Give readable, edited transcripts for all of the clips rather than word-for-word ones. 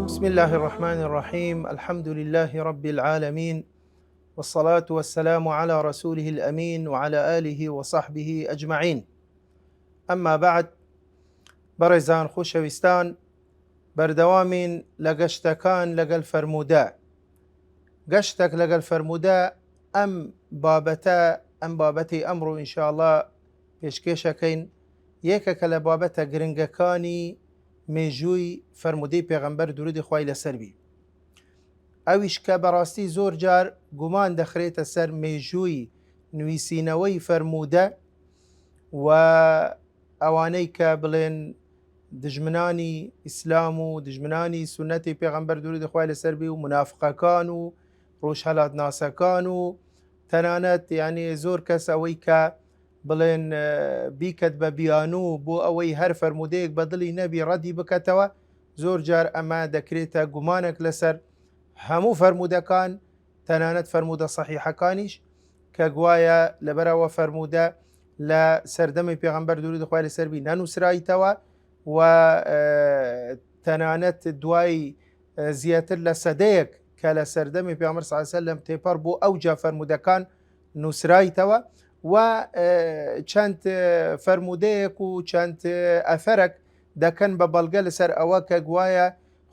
بسم الله الرحمن الرحيم. الحمد لله رب العالمين، والصلاة والسلام على رسوله الأمين وعلى آله وصحبه أجمعين. أما بعد، بەڕێزان خۆشەویستان، بەردەوامین لە گەشتەکان لەگەڵ فەرموودە. گەشتێک لەگەڵ فەرموودە ئەم بابەتی ئەمڕۆ ئینشاءالله پێشکەشەکەین. یەکێکە لە بابەتە گرنگەکانی مێژووی فەرموودەی پێغەمبەر درودی خوای لەسەر بی. ئەویش کە بەڕاستی زۆر جار گومان دەخرێتە سەر مێژووی نوویسینەوەی فەرموودە و ئەوانەی کە بڵێن دژمنانی ئیسلام و دژمنانی سونەتی پێغەمبەر درودی خوای لەسەر بی و منافقەکان و ڕۆژهەڵات ناسەکان و تەنانەت یعنی زۆر کەس ئەوەی کە بڵێن بیکەت بە بیانوو بۆ ئەوەی هەر فەرموودەیەک بە دڵی نەبی ڕەدی بکەتەوە، زۆر جار ئەمە دەکرێتە گومانێک لەسەر هەموو فەرموودەکان، تەنانەت فەرموودە سەحیحەکانیش کە گوایە لەبەرەوە فەرموودە لە سەردەمی پێغەمبەر درودی خوای لەسەر بی نەنووسرایتەوە و تەنانەت دوای زیاتر لە سەدەیەک کە لە سەردەمی پێغەمبەر صلی الله علیه و سەلەم تێپەڕ بۆ ئەوجا فەرموودەکان نووسرایتەوە و چەند فەرموودەیەک و چەند ئەفەرێک دەکەن بە بەڵگە لەسەر ئەوە کە گوایە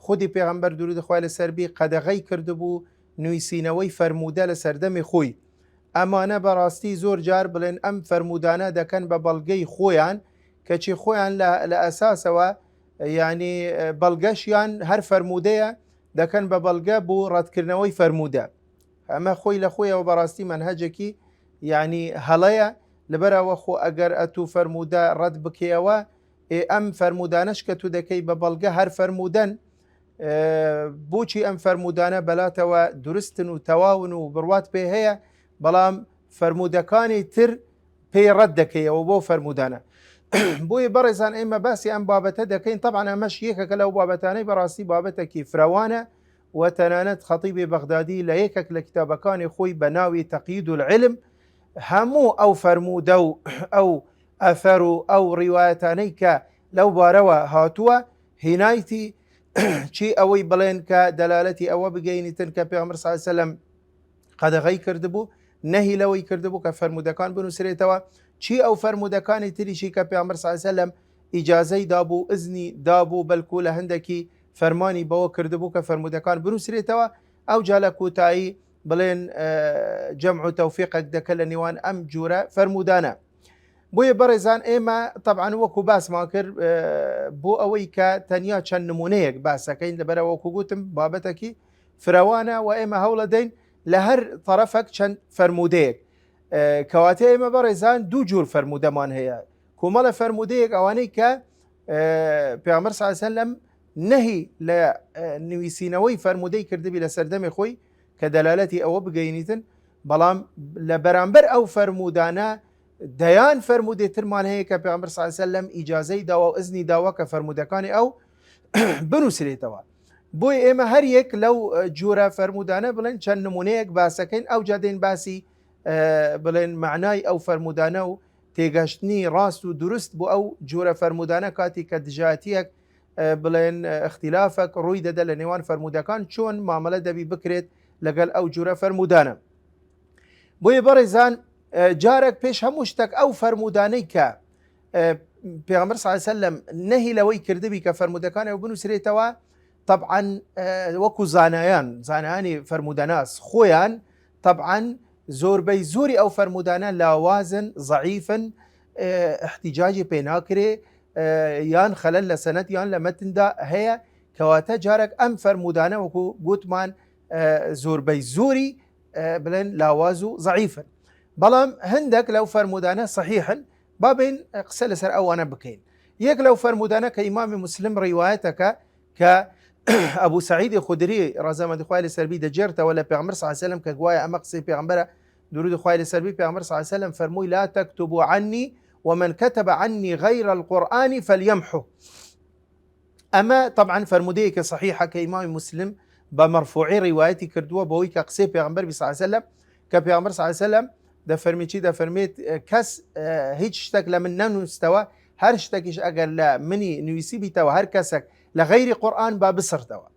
خودی پێغەمبەر درودی خوای لەسەر بی قەدەغەی کردبوو نوویسینەوەی فەرموودە لە سەردەمی خۆی. ئەمانە بەڕاستی زۆر جار بڵێن ئەم فەرموودانە دەکەن بە بەڵگەی خۆیان، کەچی خۆیان لە ئەساسەوە یعنی بەڵگەشیان هەر فەرموودەیە دەکەن بە بەڵگە بۆ ڕەتکردنەوەی فەرموودە. ئەمە خۆی لە خۆیەوە بەڕاستی منهەجێکی یعنی هەڵەیە، لەبەرەوە خۆ ئەگەر ئەتوو فەرموودە ڕەت بکەیەوە ئەم فەرموودانەش کە تو دەکەی بە بەڵگە هەر فەرموودەن، بۆچی ئەم فەرموودانە بەلاتەوە درستن و تەواون و بڕوات پێ هەیە، بەڵام فەرموودەکانی تر پێی ڕەت دەکەیەوە بۆ فەرموودانە. بۆیە بەڕێزان ئێمە باسی ئەم بابەتە دەکەین. طبعا ئەمەش یەکێکە لەو بابەتانەی بەڕاستی بابەتێکی فراوانە و تەنانەت خەتیبی بەغدادی لە یەکێک لە کتابەکانی خۆی بە ناوی تەقیید العلم هەموو ئەو فەرموودە و ئەو ئەفەر و ئەو ڕیوایەتانەی کە لەو بارەوە هاتووە هینایەتی چی ئەوەی بڵێن کە دەلالەتی ئەوە بگەینیتن کە پێغەمبەر صلی الله علیه و سەلەم قەدەغەی کردبوو، نەهی لەوەی کردبوو کە فەرموودەکان بنووسرێتەوە، چی ئەو فەرموودەکانی تریشی کە پێغەمبەر صلی الله علیه و سەلەم ئیجازەی دابوو، ئزنی دابوو، بەلکو لە هەندێکی فەرمانی بەوە کردبوو کە فەرموودەکان بنووسرێتەوە. ئەو جا لە کۆتایی بڵێن جەمع و تەوفیقێک دەکە لە نێوان ئەم جورە فەرموودانە. بۆیە بەڕێزان ئێمە طبعا وەکو باسمان کرد بۆ ئەوەی کە تەنیا چەند نمونەیەک باسەکەین، لەبەرەوە وەکو گوتم بابەتێکی فراوانە و ئێمە هەوڵە دەین لە هەر تەرەفێک چەند فەرموودەیەک. کەواتە ئێمە بەڕێزان دوو جور فەرموودەمان هەیە. کۆمەڵە فەرموودەیەک ئەوانەی کە پێغەمبەر صلی الله علیه و سەلەم نەهی لە نوویسینەوەی فەرموودەی کردبی لە سەردەمی خۆی کە دەلالەتی ئەوە بگەینیتن، بەڵام لە بەرامبەر ئەو فەرموودانە دەیان فەرموودەی ترمان هەیە کە پێغەمبەر صلی الله علیه و سەلەم ئیجازەی داوە و ئزنی داوە کە فەرموودەکانی ئەو بنووسرێتەوە. بۆی ئێمە هەر یەک لەو جورە فەرموودانە بڵێن چەند نمونەیەک باسەکەین. ئەو جا دێن باسی بڵێن معنای ئەو فەرموودانە و تێگەشتنی ڕاست و درست بۆ ئەو جورە فەرموودانە کاتی کە دژایەتیەک بڵێن اختلافێک ڕووی دەدە لە نێوان فەرموودەکان چۆن مامەلە دەبی بکرێت لەگەڵ ئەو جورە فەرموودانە. بۆیە بەڕێزان جارێک پێش هەموو شتێک ئەو فەرموودانەی کە پێغەمبەر صلی الله علیه و سەلەم نەهی لەوەی کردبی کە فەرموودەکان ئەو بنووسرێتەوە، طبعا وەکو زانایانی فەرموودەناس خۆیان طبعا زۆربەی زۆری ئەو فەرموودانە لاوازن، ضعیفن، احتیجاجی پێ ناکرێ، یان خەلەل لە سەنەد یان لە مەتندا هەیە. کەواتە جارێک ئەم فەرموودانە وەکو گوتمان زۆربەی زۆری بڵێن لاواز و ضعیفن، بەڵام هەندێک لەو فەرموودانە صحیحن. بابین قسە لەسەر ئەوانە بکەین. یەک لەو فەرموودانە کە ئیمامی مسلم ڕیوایەتەکە کە ابو سعید خدری رضا خوای سربی د جرته ولا پیغمبر صلی الله علیه وسلم که گویا اما قصه پیغمبر درود خوای سربی پیغمبر صلی الله علیه وسلم فرموی لا تكتبوا عني ومن كتب عني غير القرآن فليمحه. اما طبعا فرموديه كصحيحه كامام مسلم بمرفوعي روايتي كردوه بوي كقصه پیغمبر صلی الله علیه وسلم كبيغمبر صلی الله علیه وسلم ده فرمي چی ده فرميت کس هیچ شتك لمن نستوى هر شتكش اگر لا مني نويسي بيتوا هر كسك لغير قرآن بابصر توا.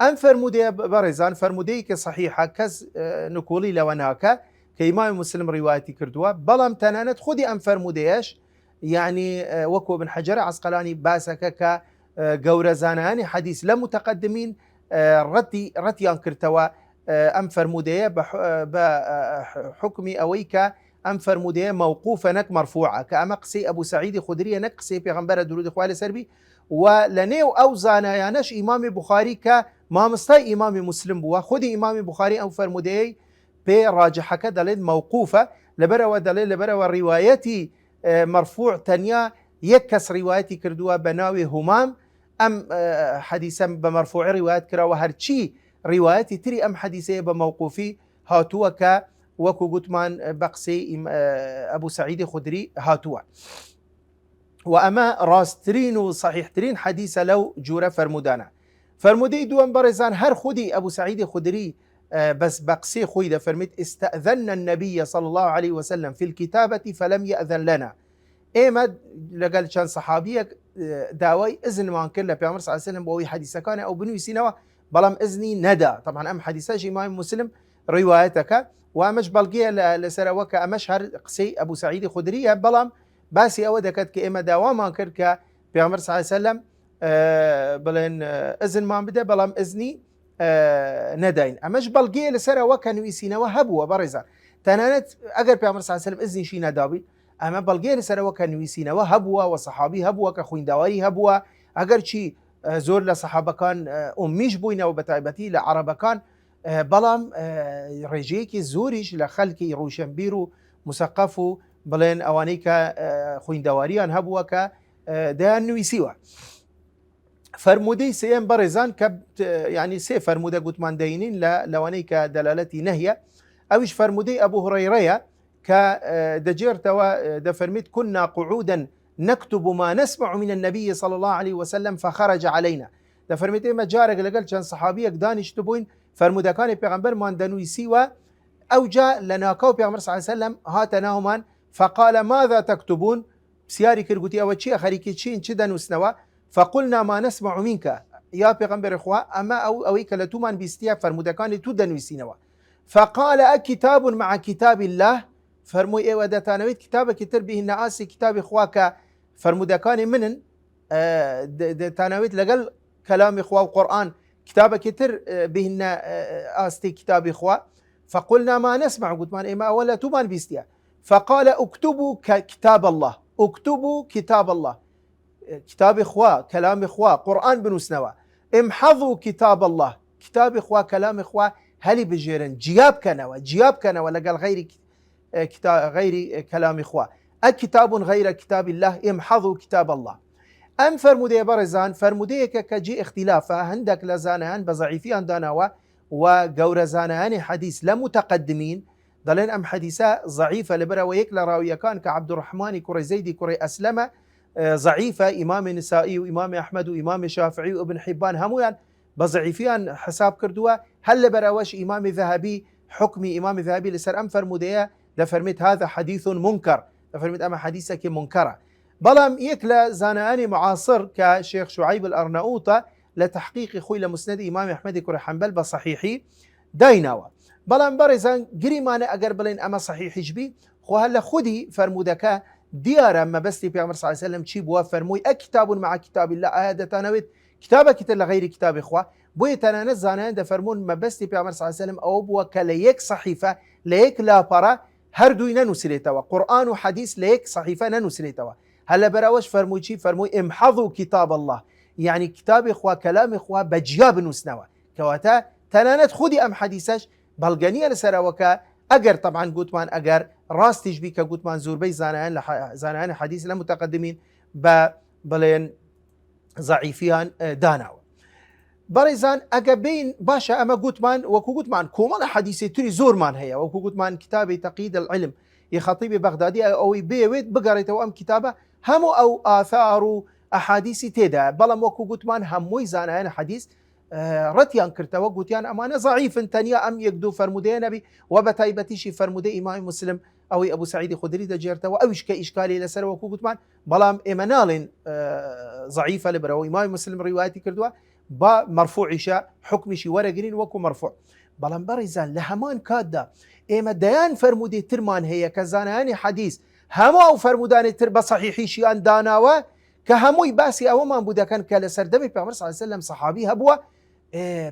ام فرموديه برزان فرموديه كصحيحه كز نقولي لوناكا كإمام مسلم روايتي كردوه بلام تنانت خودي ام فرموديش يعني وكو بن حجر عسقلاني باسك ك قور زاناني حديث لمتقدمين رتيان كرتوا ام فرموديه بحكمي اويك ام فرموديه موقوفه نك مرفوعه كأما قصي ابو سعيد خدري نك قصي پیغمبر درود خوال سربي ولنيو او زانايانش امام بخاري ك ما مستي امام مسلم بوا خودي امام بخاري او فرموديه براجحك دليل موقوفه لبرا ودليل لبرا وروايتي مرفوع تنيا يكس روايتي كردوا بناوي همام ام حديثا بمرفوع روايات كرا وهرشي روايتي تري ام حديثه بموقوفي هاتوا ك وكو قتمان بقسي ابو سعيد خدري هاتوا واما راسترين وصحيحترين حديثه لو جوره فرمودانا فرمودي دوان برزان هر خدي ابو سعيد خدري بس بقسي خويده فرميت استأذن النبي صلى الله عليه وسلم في الكتابة فلم يأذن لنا. ايمد لقال كان صحابيك داوي اذن ما كان لبيغمبر صلى الله عليه وسلم بوي حديثه كان او بنوي سينوا بلام اذني ندى. طبعا ام حديثه امام مسلم روايتك وامش بلقيه لسروك امشهر قسي ابو سعيد خدري بلام باسي اودكت كاما داوما كرك بيغمبر صلى الله عليه وسلم بلين اذن ما بدا بلام اذني نداين امش بلقيه لسروك نوي سينوا هبوا برزا تنانت اگر بيغمبر صلى الله عليه وسلم اذني شي ندابي اما بلقيه لسروك نوي سينوا هبوا وصحابي هبوا كخوين داوي هبوا اگر شي زور لصحابه كان اميش بوينا وبتايبتي لعرب كان بلام رجيكي زوريش لخلكي روشنبيرو مثقفو بلين اوانيكا خوين دواريان هبوكا دان نويسيوا فرمودي سيم برزان كبت يعني سي فرموده قتمان دينين لوانيكا دلالتي نهيه اوش فرمودي ابو هريره كدجير توا دفرميت كنا قعودا نكتب ما نسمع من النبي صلى الله عليه وسلم فخرج علينا دفرميت ما جارك لقل كان صحابيك دانش تبوين فرموده كان پیغمبر مان دنويسي و او جاء لنا كو پیغمبر صلى الله عليه وسلم هاتناهما فقال ماذا تكتبون سياري كرغوتي او چي خريكي چين چي دنوسنوا فقلنا ما نسمع منك يا پیغمبر اخوا اما او كلتو من بيستيا فرموده كان تو دنويسينوا فقال اكتاب مع كتاب الله فرموي اي ودتانويت كتابك كتر به الناس كتاب اخواك فرموده كان منن دتانويت لقل كلام اخوا القران كتابك كتر بهن آستي كتاب إخوة فقلنا ما نسمع قلت ما إما ولا تبان بيستيا فقال اكتبوا كتاب الله اكتبوا كتاب الله كتاب إخوة كلام إخوة قرآن بنوسنوا امحضوا كتاب الله كتاب إخوة كلام إخوة هلي بجيرن جياب كانوا لقال غير كلام إخوة الكتاب غير كتاب الله امحضوا كتاب الله ام فرموديه برزان فرموديه كجي اختلافه عندك لزانان بضعيفيان داناوا وقور زانان حديث لمتقدمين ضلين ام حديثه ضعيفه لبرا ويك لراويه كان كعبد الرحمن كري زيدي كري اسلم ضعيفه امام النسائي وامام احمد وامام الشافعي وابن حبان هميان بضعيفيان حساب كردوا هل لبرا وش امام ذهبي حكمي امام ذهبي لسر ام فرموديه دفرمت هذا حديث منكر دفرمت اما حديثك منكره بلام يكلا زاناني معاصر كشيخ شعيب الأرناؤوطة لتحقيق خوي لمسند إمام أحمد كري حنبل بصحيحي دايناوا بلام برزان قريمانا أقر بلين أما صحيح جبي خو هلا خدي فرمودكا ديارا ما بستي بيعمر صلى الله عليه وسلم تشيب فرموي أكتاب مع كتاب الله هذا تناويت كتابك كتر لغير كتاب إخوة بوي تنانز زانان دفرمون ما بستي بيعمر صلى الله عليه وسلم أو بوا كليك صحيفة ليك لا برا هردوي ننسليتوا قرآن وحديث ليك صحيفة ننسليتوا هلا براوش فرموي شي فرموي امحضوا كتاب الله يعني كتاب إخوة كلام إخوة بجياب نسنوا كواتا تنانت خودي أم حديثش بلغانية لسراوكا أجر طبعا قوتمان أجر راستيج بيك قوتمان زور بي زانان حديث لمتقدمين بلين ضعيفيان داناو بەڕێزان ئەگە بین باشە ئەمە گوتمان وەکو گوتمان کۆمەڵە حەدیثی تری زۆرمان هەیە وەکو گوتمان کتابی تەقید العلم ی خەتیبی بەغدادی ئەوەی بێوێت بگەڕێتەوە ئەم کتابە هەموو ئەو ئاثار و ئەحادیثی تێدا بەڵام وەکو گوتمان هەمووی زانایان حەدیث ڕەتیان کردەوە گوتیان ئەمانە ضعیفن تەنیا ئەم یەک دوو فەرمودەیە نەبی و بە تایبەتیشی فەرمودەی ئیمامی مسلم ئەوەی ئەبوو سەعیدی خودری دەجێرتەوە ئەویش کە ئیشکالی لەسەر وەکو گوتمان بەڵام ئێمە ناڵێن ضعیفە لەبەرەوە ئیمامی مسلم ڕیواەتی کردووە با مەرفوعیشە حکمیشی وەرەگرین وەکو مەرفوع بەڵام بەڕێزان لە هەمان کاتدا ئێمە دەیان فەرمودەی ترمان هەیە کە زانایانی حەدیث هەموو ئەو فەرمودانی تر بە سەحیحیشیان داناوە کە هەمووی باسی ئەوەمان بوو دەکەن کە لە سەردەمی پێغەمبەر صلی الله علیه و سلم سەحابی هەبووە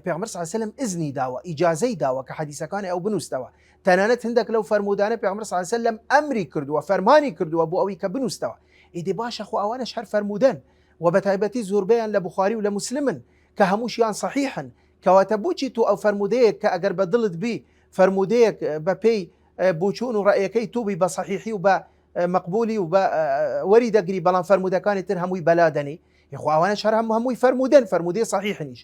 پێغەمبەر صلی الله علیه و سلم ئیزنی داوە ئیجازەی داوە کە حەدیثەکانی ئەو بنووسەوە تەنانەت هەندێک لەو فەرمودانە پێغەمبەر صلی الله علیه و سلم ئەمری کردووە فەرمانی کردووە بۆ ئەوەی کە بنووسەوە ئیدی باشە خو ئەوانەش هەر فەرمودەن و بە تایبەتی زۆربەیان لە بوخاری و لە مسلمن کە هەمووشیان صحیحن کەواتە بۆچی تو ئەو فەرمودەیەک کە ئەگەر بە دڵت بی فەرمودەیەک بە پێی بوچوون و ڕەیەکەی توبی بە صحیحی و بە مەقبولی و بە وەری دەگری بەڵام فەرمودەکانی تر هەمووی بەلادەنی یخواوانەش هەر هەمووی فەرمودەن فەرمودەی صحیحنیش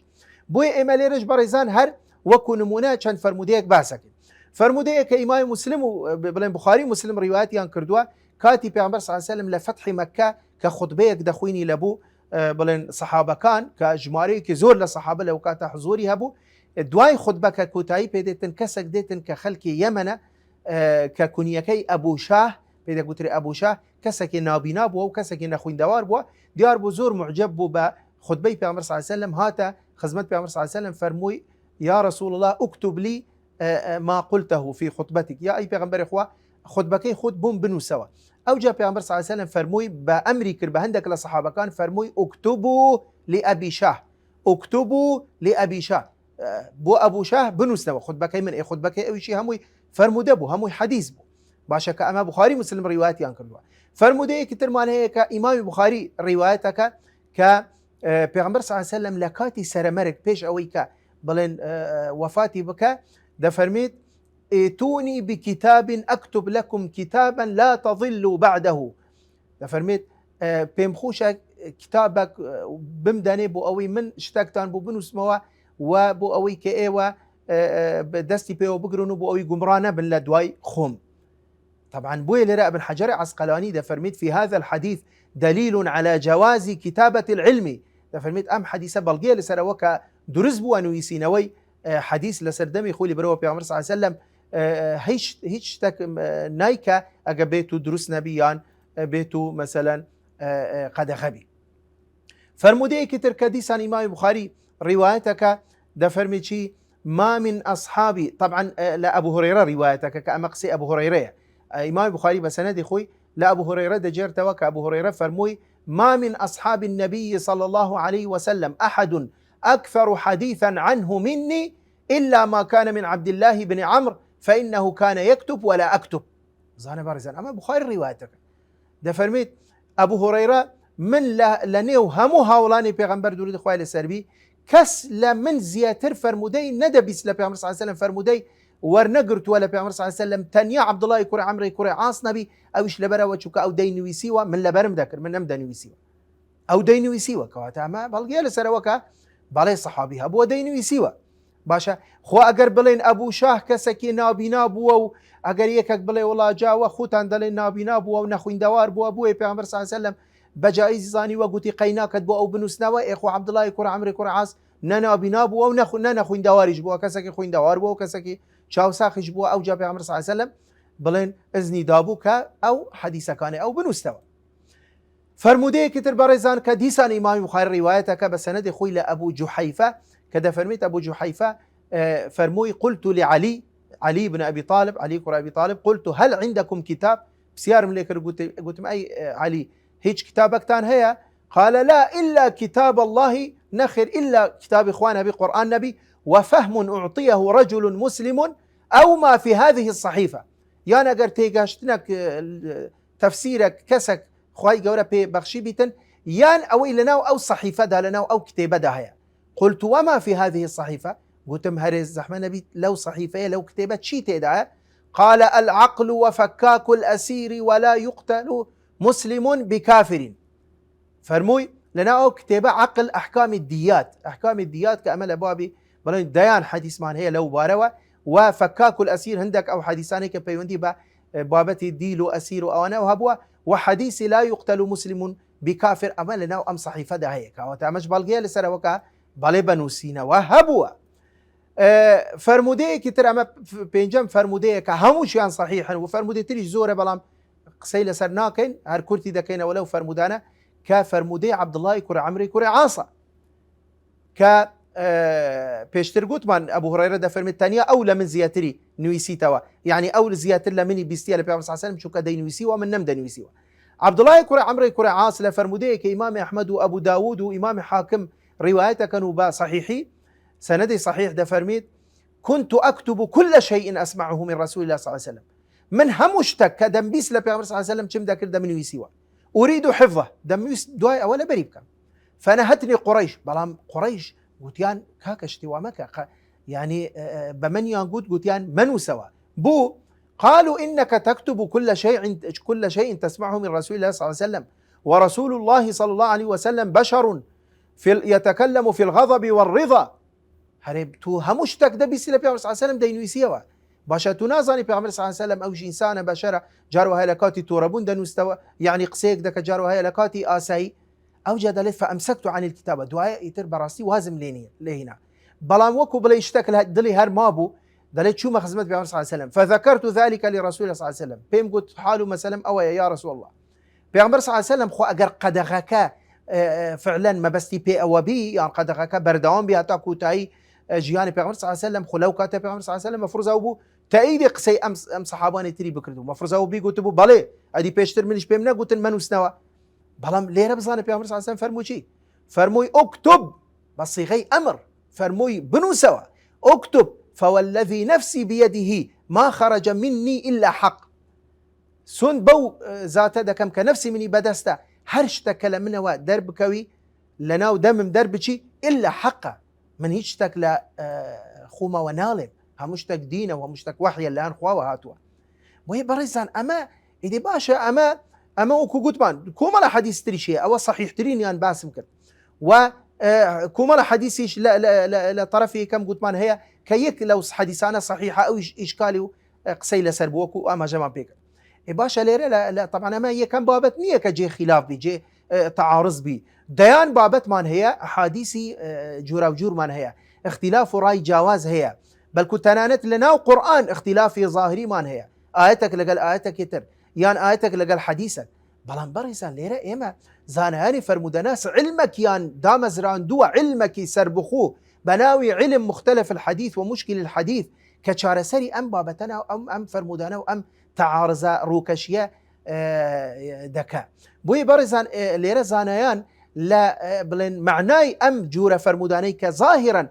بۆیە ئێمە لێرەش بەڕێزان هەر وەکو نمونە چەند فەرمودەیەک باسەکەین فەرمودەیەک کە ئیمامی مسلم و بڵێن بوخاری مسلم ڕیوایەتیان کردووە کاتی پێغەمبەر صلی الله علیه و سلم لە فەتحی مەککە کە خوتبەیەک دەخوینی لەبوو بڵێن سەحابەکان کە ژمارەیەکی زۆر لە سەحابە لەو کاتە حزوری هەبوو دوای خوتبەکە کۆتایی پێدێتن کەسێک دێتن کە خەڵکی یەمەنە کە کونیەکەی ئەبوو شاه پێدەگوترێ ئەبوو شاه کەسێکی نابینا بووە و کەسێکی نەخوێندەوار بووە دیار بوو زۆر معجب بوو بە خوتبەی پێغەمبەر صلی الله علیه و سلم هاتە خزمەت پێغەمبەر صلی الله علیه و سلم فەرمووی یا رسول الله اكتب لي ما قلته في خطبتك یا ئەی پێغەمبەری خوا خوتبەکەی خۆت بۆم بنووسەوە ئەوجا پێغەمبەر صلی الله علیه و سلم فەرمووی بە ئەمری کرد بە هەندێک لە سەحابەکان فەرمووی اكتبوا لأبي شاه اكتبوا لأبي شاه بۆ ئەبوو شاه بنووسنەوە خوتبەکەی من خوتبەکەی ئەویشی هەمووی فەرمودە بوو هەمووی حەدیث بوو باشە کە ئەمە بوخاری مسلم ڕیوایەتیان کردووە فەرمودەیەکی ترمان هەیە کە ئیمامی بوخاری ڕیوایەتەکە کە پێغەمبەر صلی الله علیه و سلم لە کاتی سەرمەرگ پێش ئەوەی کە بڵێن وەفاتی بکە دەفەرمێت ائتوني بكتاب أكتب لكم كتابا لا تضلوا بعده دەفەرمێت پێم خۆشە کتابێک بمدانێ بۆ ئەوەی من شتێکتان بۆ بنووسمەوە و بۆ ئەوەی کە ئێوە دەستی پێوە بگرن و بۆ ئەوەی گومڕا نەبن لە دوای خۆم طبعا بوي لرا ابن حجر عسقلاني ده فرميت في هذا الحديث دليل على جواز كتابة العلم ده فرميت أم حديثة بلغية لسر وكا درز بو أنو يسينوي حديث لسر دمي خولي بروا بيغمبر صلى الله عليه وسلم هيش تك نايكا أجا بيتو دروس نبيان بيتو مثلا قد غبي فرمودي كتر كديسان إمام بخاري روايتك ده فرميت شي ما من أصحابي طبعا لا أبو هريرة روايتك كأمقسي أبو هريرة إمام البخاري بسند خوي لا أبو هريرة دجرت وك أبو هريرة فرموي ما من أصحاب النبي صلى الله عليه وسلم أحد أكثر حديثا عنه مني إلا ما كان من عبد الله بن عمرو فإنه كان يكتب ولا أكتب زانا بارزان أما بخاري روايتك ده فرميت أبو هريرة من لنيو همو هاولاني پیغمبر درود خواه لسربي كس لمن زياتر فرمودي ندبس لبيغمبر صلى الله عليه وسلم فرمودي ورنقرت ولا بيغمبر صلى الله عليه وسلم تنيا عبد الله يكوري عمرو يكوري عاص نبي اوش لبرا وچوكا او دينوي سيوا من لبرم ذكر من نمدنوي سيوا او دينوي سيوا كواتا ما بلغي لسروكا بالي صحابي ابو دينوي سيوا باشا خو اگر بلين ابو شاه كسكي نابينا بو اگر يكك بلي والله جاوا خوتان دلين نابينا بو نخوين دوار بو ابو بيغمبر صلى الله عليه وسلم بجائز زاني وقتي قيناك بو او بنوسنوا اخو عبد الله يكوري عمرو يكوري عاص نابينا بو نخوين دوارج بو كسكي خوين دوار بو كسكي چاو ساخش بووە ئەو جا پێغەمبەر صلی الله علیه و سلم بڵێن ئەزنی دابوو کە ئەو حەدیثەکانی ئەو بنووسەوە فەرمودەیەکی تر بەڕێزان کە دیسان ئیمامی بوخاری ڕیوایەتەکە بە سەنەدی خۆی لە ئەبوو جوحەیفە کە دەفەرمێت ئەبوو جوحەیفە فەرمووی قلت لعلي بن أبي طالب علي كور أبي طالب قلت هل عندكم كتاب بسيارم ليكر قلت أي علي هيج كتابكتان هي قال لا إلا كتاب الله نخر إلا كتاب إخوان نبي قرآن نبي وفهم أعطيه رجل مسلم أو ما في هذه الصحيفة يعني أجر تيجاشتنك تفسيرك كسك خواي جورا بي بخشي بيتن يان أو إلنا أو صحيفة دا لنا أو كتابة دا هي قلت وما في هذه الصحيفة قلت مهرز زحمة نبي لو صحيفة لو كتابة شي تدعى قال العقل وفكاك الأسير ولا يقتل مسلم بكافر فرموي لنا أو كتابة عقل أحكام الديات كأمل بابي بلين ديان حديث مان هي لو باروا وفكاك الأسير هندك أو حديثاني كبيوندي بابتي ديلو أسير أو أنا وهبوا وحديث لا يقتل مسلم بكافر أمل لنا أم صحيفة ده هيك وتعمش بالغية لسروكا بالي بنوسينا وهبوا فرمودي كتر أما بينجم فرمودي كهموش يعني صحيحا وفرمودي تري زورة بلام قسيلة سرناكين هر كرتي دكين ولو فرمودانا كفرمودي عبد الله كرة عمري كرة عاصة ك بيشتر قوتمان أبو هريرة ده فرمي الثانية أولى من زياتري نويسي توا يعني أول زياتر لمني بيستيا لبيعمر صلى الله عليه وسلم شو كدي نويسي ومن نم نويسي عبد الله كرة عمري كرة عاصة فرمودي كإمام أحمد وأبو داود وإمام حاكم روايته كانوا بصحيحي سندي صحيح ده فرميت كنت أكتب كل شيء أسمعه من رسول الله صلى الله عليه وسلم من همشتك كدمبيس لبيعمر صلى الله عليه وسلم كم ذاكر ده من ويسيوا أريد حفظه دميس دواي أولا بريبك فنهتني قريش بلام قريش قوتيان كاكشتي ومكا يعني بمن ينقود قوتيان منو سوا بو قالوا إنك تكتب كل شيء تسمعه من رسول الله صلى الله عليه وسلم ورسول الله صلى الله عليه وسلم بشر يتكلم في الغضب والرضا هرب تو همشتك ده بيسيل بيعمر صلى الله عليه وسلم ده ينويسيوا باشا تنازني بيعمر صلى الله عليه وسلم أوش إنسان بشرة جاروا هاي لكاتي توربون ده نستوى يعني قسيك ده كجاروا هاي لكاتي آساي أوجد لي فأمسكت عن الكتابة دعاء يتر براسي وازم لهنا بلام وكو بلا يشتكل دلي هر مابو دليت شو ما خزمت بيعمر صلى الله عليه وسلم فذكرت ذلك لرسول الله صلى الله عليه وسلم بيم قلت حاله مثلا أو يا رسول الله بيعمر صلى الله عليه وسلم خو أجر قدغك فعلا ما بستي بي أو بي يعني قدغك بردوان بها تاكو تاي جياني بيعمر صلى الله عليه وسلم خلو كاتب بيعمر صلى الله عليه وسلم مفروض أبو تأيد قصي أم صحاباني تري بكردو مفروض أبو بي قلت أبو بالي أدي بيشتر منش بيمنا قلت منو سنوا بلام ليه ربزاني بيعمر صلى الله عليه وسلم فرمو شي فرموي اكتب بصيغي أمر فرموي بنو سوا اكتب فوالذي نفسي بيده ما خرج مني إلا حق سن بو ذات دكم كنفسي مني بدستا هرشتك لمنا ودرب كوي لنا ودم دربشي إلا حقه من هيشتك لا خوما ونالم همشتك دينه ومشتك وحي اللي أنخوا وهاتوا وهي بريزان أما إذا باشا أما وكو قطبان كوما حديث تريشي أو صحيح ترين يعني باسم كد وكوما حديثيش لا طرفي كم قطبان هي كيك لو حديثانا صحيحة أو إشكالي قسيلة سربوكو أما جمع بيك باشا ليرة لا طبعا أما هي كم بابت نية كجي خلاف بي جي تعارض بي ديان بابت مان هي أحاديثي جورا وجور مان هي اختلاف راي جواز هي بل كنت لنا قرآن اختلاف ظاهري مان هي آيتك لقل آيتك يتر يان آيتك لقل حديثك بلان بريسان ليرة إيما زانهاني فرمودناس علمك يان دامزران دوا علمك سربخو بناوي علم مختلف الحديث ومشكل الحديث كشارسري أم بابتنا أم فرمودنا وأم تعارض روكشيا دكا بوي بريسان ليرة زانيان لا بلين معناي أم جورة فرموداني كظاهرا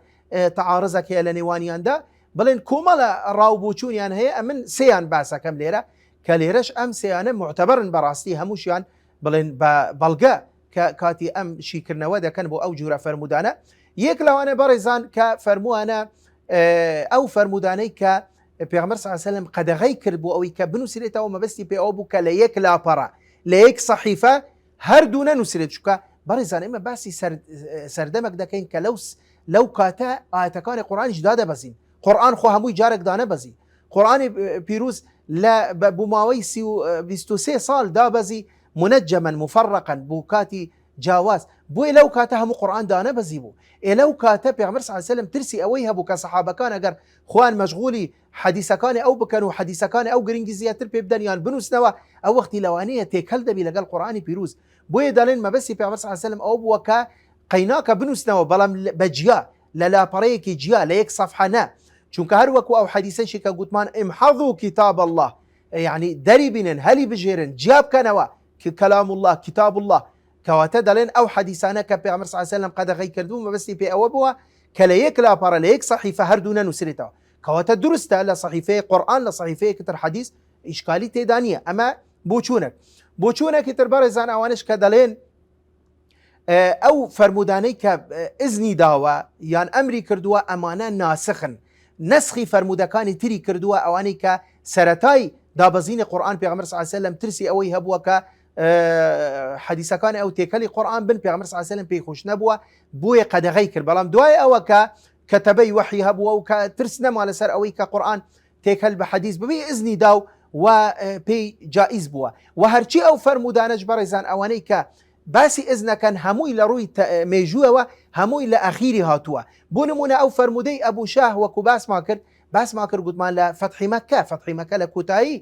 تعارضك يا لنيوانيان دا بلين كومالا راوبوچون يعني هي أمن سيان باسا كم ليرة كليرش أم سيان معتبر براستي هموش يعني بلين بلغا كاتي أم شيكرنا ودا كان بو أو جورة فرمودانا يك لو أنا بريزان كفرموانا أو فرموداني ك بيغمر صلى الله عليه وسلم قد غيكر بو أو يكبنو سيريتا وما بستي بي أو بو كليك لا برا ليك صحيفة هردونا نسيرت شكا بريزان إما باسي سردمك دا كين كلوس لو كاتا آياتكان قرآن جدادة بزين قرآن خو هموي جارك دانا بزي قرآن بيروز لا بماوي بيستو سي صال دا بزي منجما مفرقا بوكاتي جاواز بو لو كاتا همو قرآن دانا بزي بو لو كاتا بيغمر صلى الله عليه وسلم ترسي أويها بو كصحابة كان أقر خوان مشغولي حديثة كان أو بكانوا حديثة كان أو قرنجزية تربي بدنيان بنوس نوا أو وقت لوانية تيكل دبي لقى القرآن بيروز بو دالين ما بس بيغمر صلى الله عليه وسلم أو بوكا قيناك بنوس نوا بلام بجيا لا بريك جيا ليك صفحنا چونك هر وكو أو حديثا شكا قطمان امحضوا كتاب الله يعني دريبين هلي بجيرن جاب كانوا كلام الله كتاب الله كواتا دالين أو حديثانا كبيغمر صلى الله عليه وسلم قد غي كردون ما بس بي أو بوا كليك لا برا ليك صحيفة هردونا نسرتا كواتا درستا لصحيفة قرآن لصحيفة كتر حديث إشكالي تيدانية أما بوچونك كتر برزان أوانش كدالين أو فرموداني كإذني داوا يعني أمري كردوا أمانا ناسخن نسخي فرمودكاني تري كردوا أواني كسرتاي دابزين قرآن بيغمر صلى الله عليه وسلم ترسي أوي هبوا حەدیسەکانی ئەو تێکەلی قورآن بن پێغەمبەر صلی الله علیه و سلم پێی خۆش نەبووە بۆیە قەدەغەی کرد بەڵام دوای ئەوە کە کەتەبەی وحی هەبووە و کە ترس نەما لەسەر ئەوەی کە قورآن تێکەل بە حەدیث ببێ ئیزنی دا و پێی جائز بووە و هەرچی ئەو فەرمودانەش بەڕێزان ئەوانەی کە باسی ئیزنەکەن هەمووی لە ڕووی مێژووەوە هەمووی لە ئەخیری هاتووە بۆ نمونە ئەو فەرمودەی ئەبوو شاه وەکو باسمان کرد گوتمان لە فتحی مەکە لە کۆتایی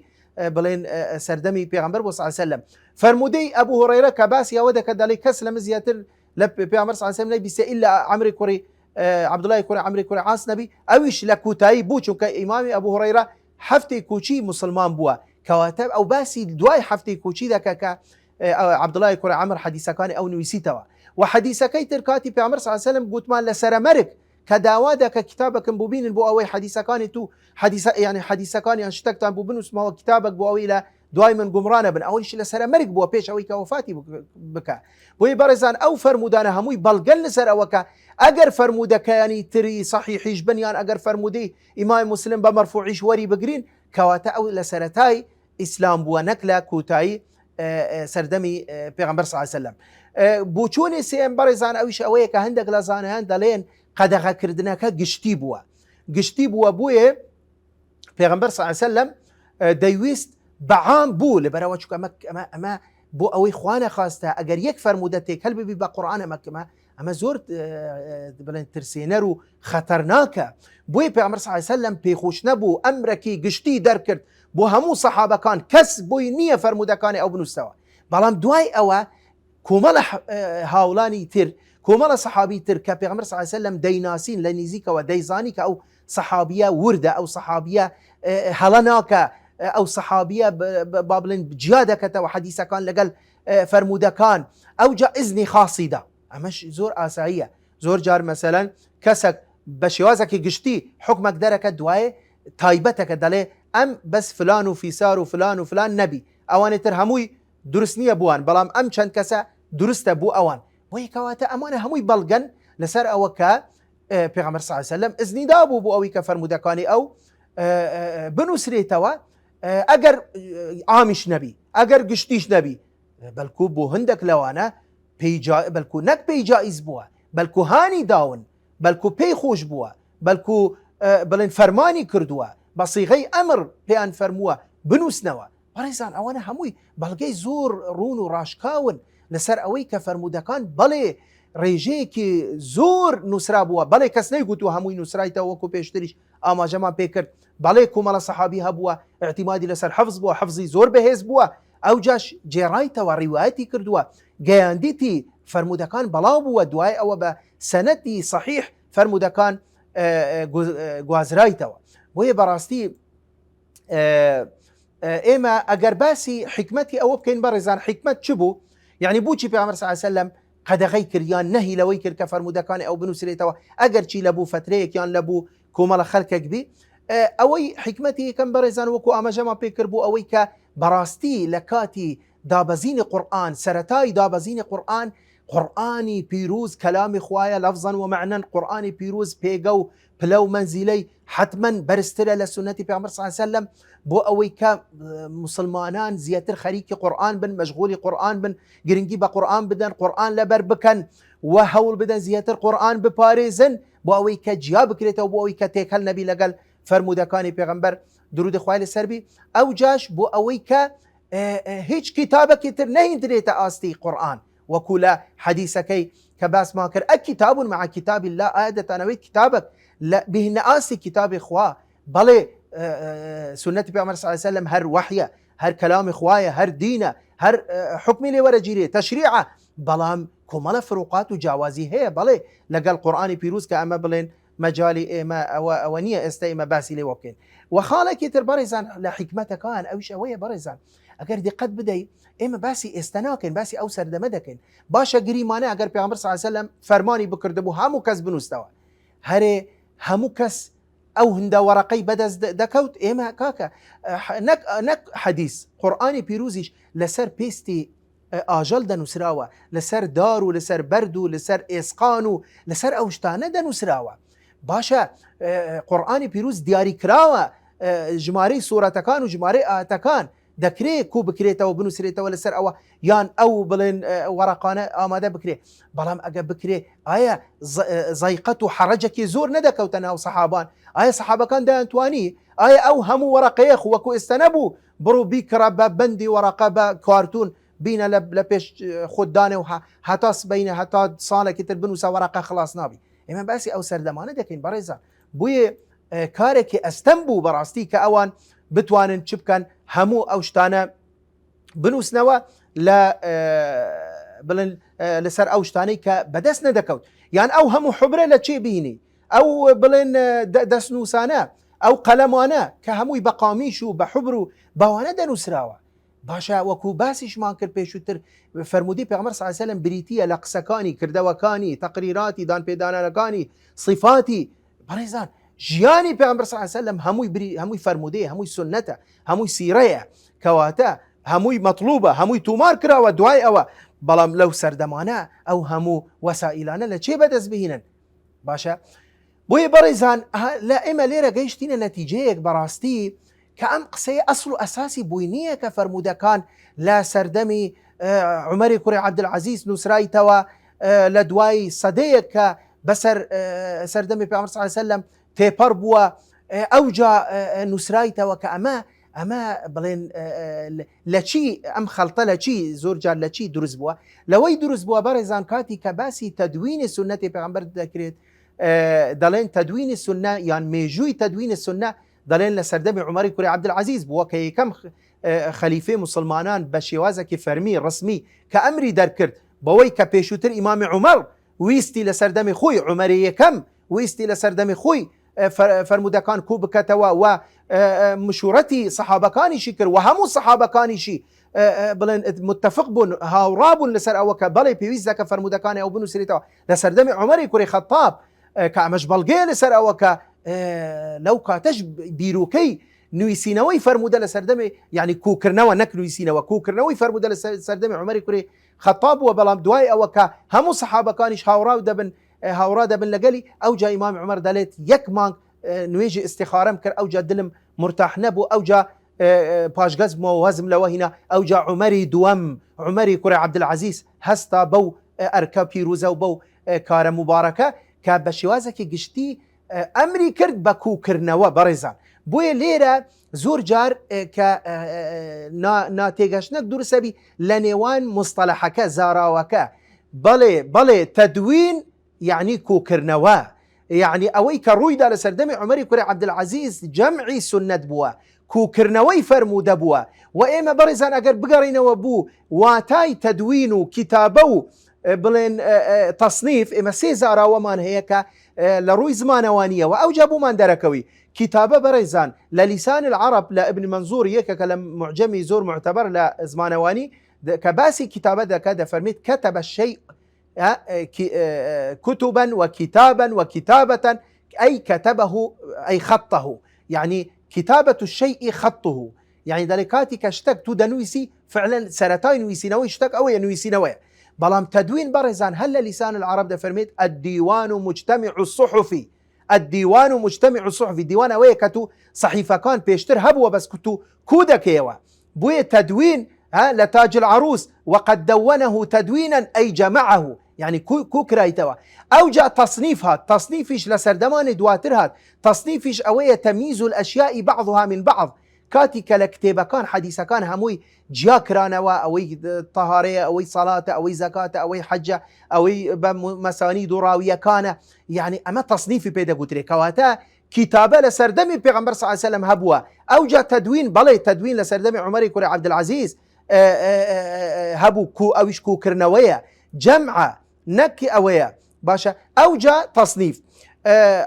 بڵێن سەردەمی پێغەمبەر بۆ صلی الله علیه و سلم فەرمودەی ئەبوو هورەیرە کە باسی ئەوە دەکات دەڵێ کەس لەمە زیاتر لە پێغەمبەر صلی الله علیه و سلم نەبیستە ئیلا عەمری کوڕی عەبدوڵای کوڕی عەمری کوڕی عاص نەبی ئەویش لە کۆتایی بوو چونکە ئیمامی ئەبوو هورەیرە هەفتەی کوچی مسلمان بووە کەواتە ئەو باسی دوای هەفتەی کوچی دەکات کە عەبدوڵای کوڕی عەمر حەدیسەکانی ئەو نوویسیتەوە و حەدیسەکەی تر کاتی پێغەمبەر صلی الله علیه و سلم گوتمان لە سەرەمەرگ کە داوا دەکە کتابەکەم بوو بینن بۆ ئەوەی حەدیسەکانی تو حەدیسەکانیان شتێکتان بوو بنووسمەوە کتابێک بۆ ئەوەی لە دوای من گومڕانە بن ئەوەیش لە سەرەمەرگ بووە پێش ئەوەی کە وفاتی بکە بۆیە بەڕێزان ئەو فەرمودانە هەمووی بەڵگەن لەسەر ئەوەکە ئەگەر فەرمودەکەیانی تری صحیحیش بنیان ئەگەر فەرمودەی ئیمام مسلم بە مەرفوعیش وەری بگرین کەواتە ئەو لە سەرەتای ئیسلام بووە نەک لە کۆتایی سەردەمی پێغەمبەر صلی الله علیه و سلم بوچوونی سێم بەڕێزان ئەویش ئەوەیە کە هەندێک لە زانایان دەڵێن قەدەغەکردنەکە گشتی بووە بۆیە پێغەمبەر صلی الله علیه و سلم دەیویست بەعام بوو لەبەرەوە چونکە ئەمە بۆ ئەوەی خوا نەخواستە ئەگەر یەک فەرمودە تێکەل ببی بە قورئانە مەکەمە ئەمە زۆر بڵێن ترسێنەر و خەتەرناکە بۆیە پێغەمبەر صلی الله علیه و سلم پێخۆش نەبوو ئەمرێکی گشتی دەرکرد بۆ هەموو سەحابەکان کەس بۆی نییە فەرمودەکانی ئەو بنووسەوە بەڵام دوای ئەوە کۆمەڵە هاوڵانی تر کۆمەڵە سەحابی تر کە پێغەمبەر صلی الله علیه و سلم دەیناسین لە نزیکەوە دەیزانی کە ئەو سەحابیە وردە ئەو سەحابیە هەڵە ناکە ئەو سەحابیە با بڵێن جیا دەکەتەوە حەدیسەکان لەگەڵ فەرمودەکان ئەو جا ئیزنی خاصیدا ئەمەش زۆر ئاساییە زۆر جار مەسەلەن کەسێک بە شێوازێکی گشتی حکمێک دەرەکە دوایێ تایبەتەکە دەڵێ ئەم بەس فلان و فیسار و فلان نەبی ئەوانێ تر هەمووی دروست نییە بووان بەڵام ئەم چەند کەسە دروستە بوو ئەوان بۆیە کەواتە ئەمانە هەمووی بەڵگەن لەسەر ئەوە کە پێغەمبەر صلی الله علیه و سلم ئیزنی دابوو بۆ ئەوەی کە فەرمودەکانی ئەو بنووسرێتەوە ئەگەر عامیش نەبی ئەگەر گشتیش نەبی بەلکو بۆ هەندێک لەوانە بەلکو نەک پێی جائز بووە بەلکو هانی داون بەلکو پێی خۆش بووە بەلکو بڵێن فەرمانی کردووە بە سیغەی ئەمر پێیان فەرمووە بنووسنەوە بەڕێزان ئەوانە هەمووی بەڵگەی زۆر ڕوون و ڕاشکاون لەسەر ئەوەی کە فەرمودەکان بەڵێ ڕێژەیەکی زۆر نووسرا بووە بەڵێ کەس نەیگوتووە هەمووی نووسرایتەوە وەکو پێشتریش ئاماژەمان پێکرد بەڵێ کۆمەڵە سەحابی هەبووە اعتیمادی لەسەر حەفظ بووە حەفزی زۆر بەهێز بووە ئەو جاش جێڕایتەوە ڕیوایەتی کردووە گەیاندیتی فەرمودەکان بەڵاو بووە دوای ئەوە بە سەنەدی صحیح فەرمودەکان گوازرایتەوە بۆیە بەڕاستی ئێمە ئەگەر باسی حکمەتی ئەوە بکەین بەڕێزان حکمت چ بوو یعنی بوچی پێغەمبەر صلی الله علیه و سلم قەدەغەی کردیان نەهی لەوەی کرد کە فەرمودەکانی ئەو بنووسرێتەوە ئەگەر چی لەبوو فترەیەکیان لەبوو کۆمەڵە خەڵکێک بی ئەوەی حکمەتی یەکەم بەڕێزان وەکو ئاماژەمان پێکرد بوو ئەوەی کە بەڕاستی لە کاتی دابەزینی قورئان سەرەتای دابەزینی قورئانی پیرۆز کەلامی خوایە لەفزەن و مەعنەن قورئانی پیرۆز پێگە و پلە و مەنزیلەی حتمما بەرزترە لە سونەتی پێغەمبەر صلی الله علیه و سلم بۆ ئەوەی کە مسلمانان زیاتر خەریکی قورئان بن مەشغولی قورئان بن گرنگی بە قورئان بدەن قورئان لەبەر بکەن و هەوڵ بدەن زیاتر قورئان بپارێزن بۆ ئەوەی کە جیا بکرێتەوە بۆ ئەوەی کە تێکەل نەبی لەگەڵ فەرمودەکانی پێغەمبەر درود خوای لەسەر بی ئەو جاش بۆ ئەوەی کە هیچ کتابێکی تر نەهێنرێتە ئاستی قورئان وەکو لە حەدیسەکەی کە باسمان کرد ئەکتاب مع کتاب الله ئایا دەتانەوێت کتابێک بهینە ئاستی کتابی خوا بەڵێ سنەتی پێغەمبەر صلی الله علیه و سلم هەر وحیە هەر کەلامی خوایە هەر دینە هەر حکمی لێ وەرەگیرێ تەشریعە بەڵام کۆمەڵە فروقات و جیاوازی هەیە بەڵێ لەگەڵ قورئانی پیرۆز کە ئەمە بڵێن مەجالی ئێمە ئەوە نییە ئێستا ئێمە باسی لێ وەبکەین و خاڵێکی تر بەڕێزان لە حکمەتەکان ئەویش ئەوەیە بەڕێزان ئەگەر دقت بدەیت ئێمە باسی ئێستا ناکەین باسی ئەو سەردەمە دەکەین باشە گریمانە ئەگەر پێغەمبەر صلی الله علیه و سلم فەرمانی بکردبوو هەموو کەس بنووسەوە هەرێ هەموو کەس ئەو هەندە وەرەقەی بەدەست دەکەوت ئێمە کاکە نەک حەدیث قورئانی پیرۆزیش لەسەر پێستی ئاژەڵ دەنووسراوە لەسەر دار و لەسەر بەرد و لەسەر ئێسقان و لەسەر ئەو شتانە دەنووسراوە باشە قورئانی پیرۆز دیاری کراوە ژمارەی سوورەتەکان و ژمارەی ئاەتەکان دەکرێت کوو بکرێتەوە بنووسرێتەوە لەسەر ئەوە یان ئەو بڵێن وەرەقانە ئامادە بکرێ بەڵام ئەگە بکرێ ئایا زایقەت و حەرەجێکی زۆر نەدەکەوتە ناو سەحابان ئایا سەحابەکان دەیانتوانی ئایا ئەو هەموو وەرەقەیە وەکو ئێستا نەبوو بڕوو بیکڕە بە بەندی وەرەقە بە کارتون بینە لە پێش خوددانێ و هەتا سبەینە هەتا ساڵێکی تر بنووسە وەرەقە خلاص نابی ئێمە باسی ئەو سەردەمانە دەکەین بەڕێزان بۆیە کارێکی ئەستەم بوو بەڕاستی کە ئەوان بتوانن چ بکەن هەموو ئەو شتانە بنووسنەوە لە بڵێن لەسەر ئەو شتانەی کە بەدەست نەدەکەوت یان ئەو هەموو حبرە لە چێ بینی ئەو بڵێن دەستنووسانە ئەو قەلەمانە کە هەمووی بە قامیش و بە حبر و باوانە دەنووسراوە باشە وەکو باسیشمان کرد پێشووتر فەرمودی پێغەمبەر صلی الله علیه و سلم بریتیە لە قسەکانی کردەوەکانی تەقریراتی دانپێدانەکانی صفاتی بەڕێزان ژیانی پێغەمبەر صلی الله علیه و سلم هەمووی فەرمودەیە هەمووی سنەتە هەمووی سیرەیە کەواتە هەمووی مەطلوبە هەمووی تومار کراوە دوای ئەوە بەڵام لەو سەردەمانە ئەو هەموو وەسائلانە لە چێ بەدەست بهێنن باشە بۆیە بەڕێزان لە ئێمە لێرە گەیشتینە نەتیجەیەک بەڕاستی کە ئەم قسەی ئەسڵ و ئەساسی بووی نییە کە فەرمودەکان لە سەردەمی عومەری کوڕی عەبدولعەزیز نووسرایتەوە لە دوای سەدەیەک کە بەسەر سەردەمی پێغەمبەر صلی الله علیه و سلم تێپەڕ بووە ئەوجا نووسرایتەوە کە ئەمە بڵێن لە چی ئەم خەڵتە لە چی زۆر جار لە چی دروست بووە لەوەی دروست بووە بەڕێزان کاتی کە باسی تەدوینی سنەتی پێغەمبەر دەکرێت دەڵێن تەدوینی سنە یان مێژووی تەدوینی سنە دەڵێن لە سەردەمی عومەری کوڕی عەبدولعەزیز بووە کە یەکەم خەلیفەی موسڵمانان بە شێوازێکی فەرمی ڕسمی کە ئەمری دەرکرد بەوەی کە پێشووتر ئیمامی عومەر ویستی لە سەردەمی خۆی عومەری یەکەم ویستی لە سەردەمی خۆی فەرمودەکان کوو بکەتەوە و مشورەتی سەحابەکانیشی کرد و هەموو سەحابەکانیشی بڵێن متفق بوون هاوڕابوون لەسەر ئەوە کە بەڵێ پێویست دەکە فەرمودەکانی ئەو بنووسێتەوە لە سەردەمی عومەری کوڕی خەتاب کە ئەمەش بەڵگەیە لەسەر ئەوە کە لەو کاتەش بیرۆکەی نوویسینەوەی فەرمودە لە سەردەمی یعنی کوکردنەوە نەک نوویسینەوە کوکردنەوەی فەرمودە لە سەردەمی عومەری کوڕی خەتاب بووە بەڵام دوای ئەوە کە هەموو سەحابەکانیش هاوڕا دەبن لەگەلی ئەو جا ئیمامی عومەر دەڵێت یەک مانگ نوێژی ئیستیخارەم کرد ئەو جا دلم مرتاح نەبوو ئەو جا پاشگەز بوومەوە وەزم لەوە هینا ئەو جا عومەری دووەم عومەری کوڕی عەبدولعەزیز هەستا بەو ئەرکە پیرۆزە و بەو کارە مبارەکە کە بە شێوازێکی گشتی ئەمری کرد بە کوکردنەوە بەڕێزان بۆیە لێرە زۆر جار کە ناتێگەشتنەک دوورسەبی لە نێوان مستەلەحەکە زاراوەکە بەڵێ تەدوین یعنی کوکردنەوە یعنی ئەوەی کە ڕوویدا لە سەردەمی عومەری کوڕی عەبدولعەزیز جەمعی سنەت بووە کوکردنەوەی فەرمودە بووە و ئێمە بەڕێزان ئەگەر بگەڕینەوە بوو واتای تەدوین و کتابە و بڵێن تەصنیف ئێمە سێ زاراوەمان هەیە کە لە ڕووی زمانەوانیەوە ئەو جا بوومان دەرەکەوی کتابە بەڕێزان لە لیسان العرب لە ابن منظور یەکێکە لە معجەمی زۆر معتەبەر لە زمانەوانی کە باسی کتابە دەکات دەفەرمێت كتب الشيء كتبا وكتابا وكتابة أي كتبه أي خطه يعني كتابة الشيء خطه يعني دلكاتي كشتك تدنويسي فعلا سرتاي نويسي نوي شتك أو ينويسي نوي بلام تدوين برزان هل لسان العرب ده فرميت الديوان مجتمع الصحفي الديوان مجتمع الصحفي ديوان أوي كتو صحيفة كان بيشتر هبوة بس كتو كودك يوا بوية تدوين لتاج العروس وقد دونه تدوينا أي جمعه يعني كوكرايتوا أو جاء تصنيفها تصنيفش لسردمان دواترها تصنيفش أوي تمييز الأشياء بعضها من بعض كاتي كالكتابة كان حديثة كان هموي جاكرانوا أوي طهارية أوي صلاة أوي زكاة أوي حجة أوي مسانيد راوية كان يعني أما تصنيفي بيدا قتري كواتا كتابة لسردمي بيغمبر صلى الله عليه وسلم هبوا أو جاء تدوين بلي تدوين لسردمي عمري كوري عبدالعزيز هبو كو أويش كو كرنوية جمعة نكي أويا باشا أو جاء تصنيف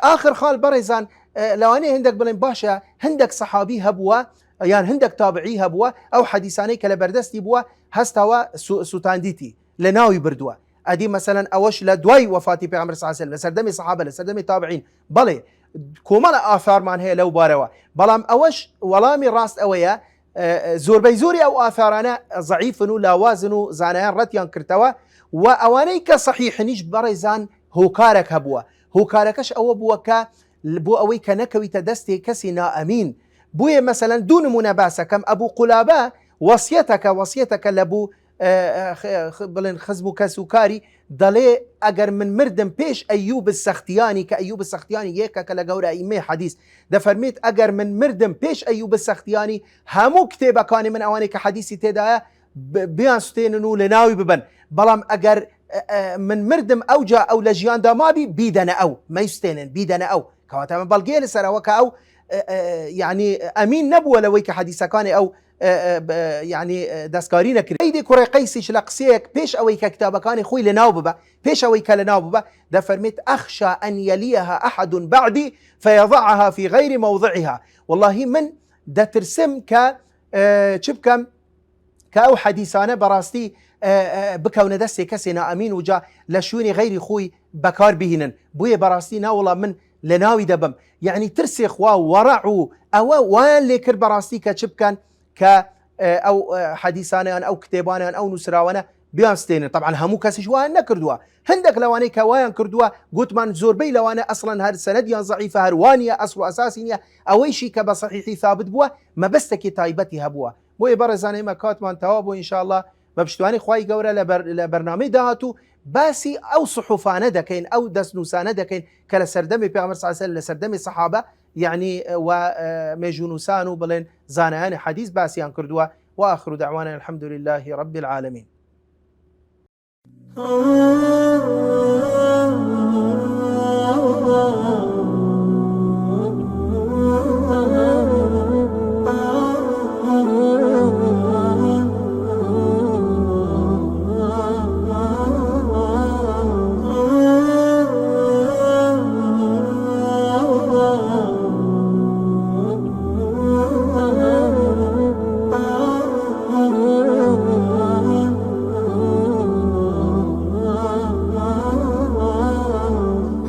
آخر خال برزان لو أنا هندك بلين باشا هندك صحابي هبوا يعني هندك تابعي هبوا أو حديثاني كالبردستي بوا هستوا سوتانديتي لناوي بردوا أدي مثلا أوش لدوي وفاتي بيغمبر صلى الله عليه وسلم لسردمي صحابة لسردمي تابعين بلي كومال آثار من هي لو باروا بلام أوش ولامي راست أويا زور بيزوري أو آثارنا ضعيف لا وازن زانيان رتيان كرتوا وأوانيك صحيح نيش بريزان هوكارك هبوا هوكاركش أو بوكا بو أوي كنكوي تدستي كسي نا أمين بويە مەسەلەن دوو نمونە باسەکەم ئەبوو قولابە وەسیەتەکە لەبوو بڵێن خزم و کەسوکاری دەڵێ ئەگەر من مردم پێش ئەیوب سەختیانی کە ئەیوب سەختیانی یەکەکە لە گەورە ئیمێ حەدیث دەفەرمێت ئەگەر من مردم پێش ئەیوب سەختیانی هەموو کتێبەکانی من ئەوانەی کە حەدیثی تێدایە بیان سوتێنن و لە ناوی ببن، بەڵام ئەگەر من مردم ئەوجا ئەو لە ژیاندا مابی بیدەنە ئەو مەیستێنن بیدەنە ئەو کەواتە من بەڵگێ لەسەرەوە کە ئەو یعنی ئەمین نەبووە لەوەی کە حەدیثەکانی ئەو یعنی دەستکاری نەکرد. ئەیدی کوڕی قەیسیش لە قسەیەک پێش ئەوەی کە کتابەکانی خۆی لەناو ببە پێش ئەوەی کە لەناو ببە دەفەرمێت ئەخشا ئەن یەلیەها ئەحەد بعدی فیضعها في غیر موضعها. والله من دەترسم کە چ بکەم کە ئەو حەدیثانە بەڕاستی بکەونە دەستێ کەسێ نائەمین وجا لە شوێنی غەیری خۆی بەکار بهێنن، بۆیە بەڕاستی ناوەڵا من لە ناوی دەبم. یعنی ترسێ خوا وەڕع و ئەوە وان لێ کرد بەڕاستی کە چ بکەن کە ئەو حەدیثانیان ئەو کتێبانیان ئەو نووسراوانە بیانستێنن. طبعا هەموو کەسیش وایان نەکردووە، هەندێک لەوانەی کە وایان کردووە گوتمان زۆربەی لەوانە ئەسڵەن هەر سەنەدیان ضعیفە هەروانیە ئەسڵ و ئەساسی نییە، ئەوەیشی کە بە صحیحی ثابت بووە مەبەستێکی تایبەتی هەبووە. بۆیە بەڕێزانەی مە کاتمان تەوا بوو ئینشاءالله بە پشتیوانی خوای گەورە لە بەرنامەی داهاتوو باسی ئەو صحوفانە دەکەین ئەو دەستنووسانە دەکەین کە لە سەردەمی پێغەمبەر صلی الله علیه و سلم لە سەردەمی سەحابە یعنی و مێژوونووسان و بڵێن زانایانی حەدیث باسییان کردووە. وآخر دعوانا الحمد لله رب العالمين.